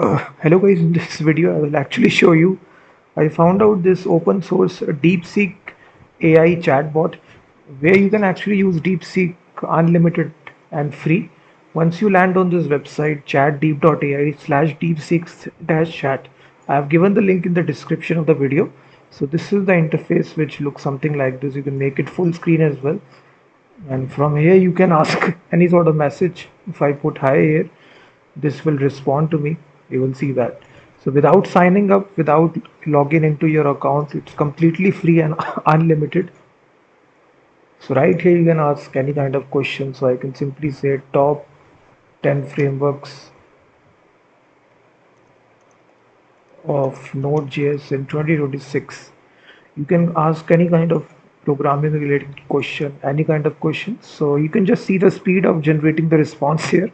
Hello guys, in this video I will actually show you. I found out this open source Deepseek AI chatbot where you can actually use Deepseek unlimited and free. Once you land on this website chatdeep.ai/deepseek-chat, I have given the link in the description of the video. So this is the interface which looks something like this. You can make it full screen as well. And from here you can ask any sort of message. If I put hi here, this will respond to me. You will see that. So without signing up, without logging into your account, it's completely free and unlimited. So right here you can ask any kind of question. So I can simply say top 10 frameworks of Node.js in 2026. You can ask any kind of programming related question, any kind of question. So you can just see the speed of generating the response here.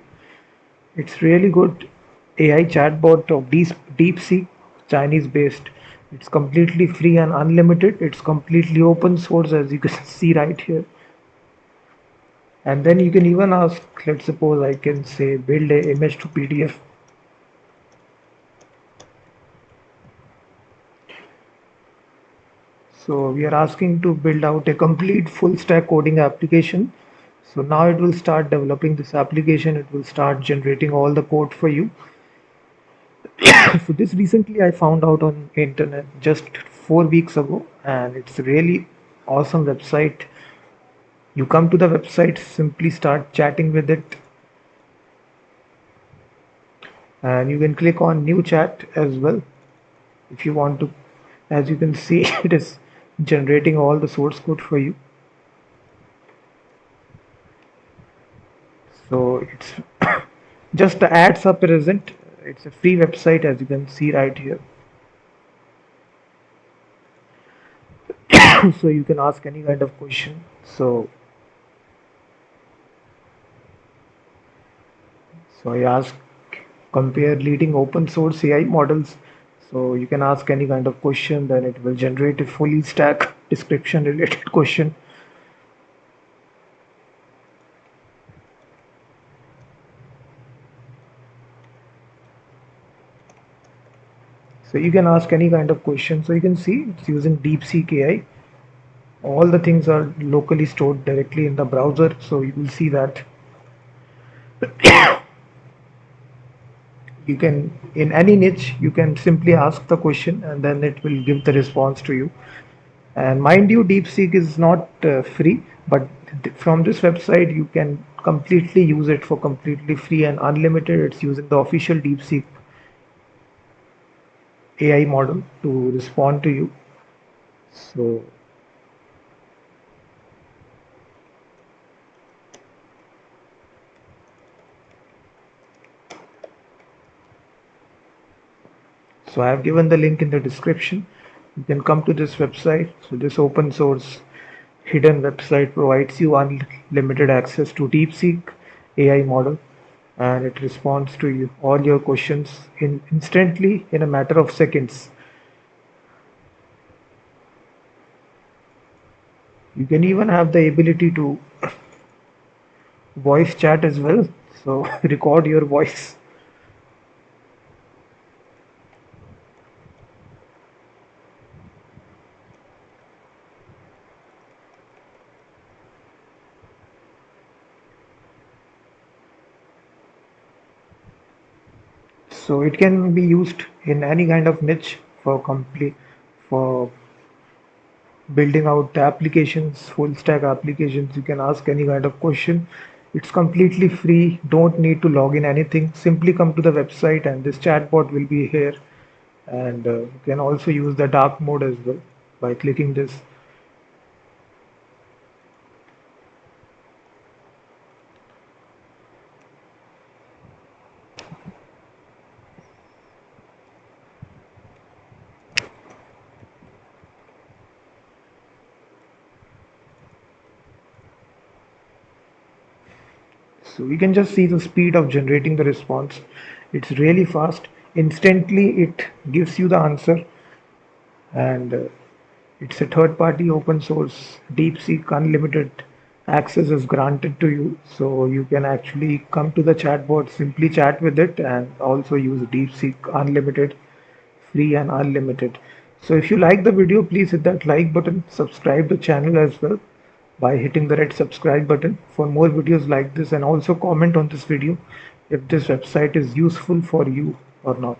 It's really good AI chatbot of DeepSeek, Chinese based. It's completely free and unlimited. It's completely open source as you can see right here. And then you can even ask, let's suppose I can say build a image to PDF. So we are asking to build out a complete full stack coding application. So now it will start developing this application. It will start generating all the code for you. So this recently I found out on internet just 4 weeks ago, and it's a really awesome website. You come to the website, simply start chatting with it, and you can click on new chat as well if you want to. As you can see, it is generating all the source code for you. So it's just the ads are present. It's a free website as you can see right here. So you can ask any kind of question. So I ask compare leading open source AI models. So you can ask any kind of question, then it will generate a fully stack description related question. So you can ask any kind of question. So you can see it's using DeepSeek AI. All the things are locally stored directly in the browser. So you will see that you can, in any niche, you can simply ask the question and then it will give the response to you. And mind you, DeepSeek is not free, but from this website you can completely use it for completely free and unlimited. It's using the official DeepSeek AI model to respond to you. So I have given the link in the description. You can come to this website. So this open source hidden website provides you unlimited access to DeepSeek AI model, and it responds to you all your questions instantly in a matter of seconds. You can even have the ability to voice chat as well. So record your voice. So it can be used in any kind of niche for complete for building out the applications, full stack applications. You can ask any kind of question. It's completely free. Don't need to log in anything. Simply come to the website and this chatbot will be here. And you can also use the dark mode as well by clicking this. So we can just see the speed of generating the response. It's really fast. Instantly, it gives you the answer, and it's a third-party open source DeepSeek Unlimited access is granted to you. So you can actually come to the chatbot, simply chat with it, and also use DeepSeek Unlimited, free and unlimited. So if you like the video, please hit that like button, subscribe the channel as well by hitting the red subscribe button for more videos like this, and also comment on this video if this website is useful for you or not.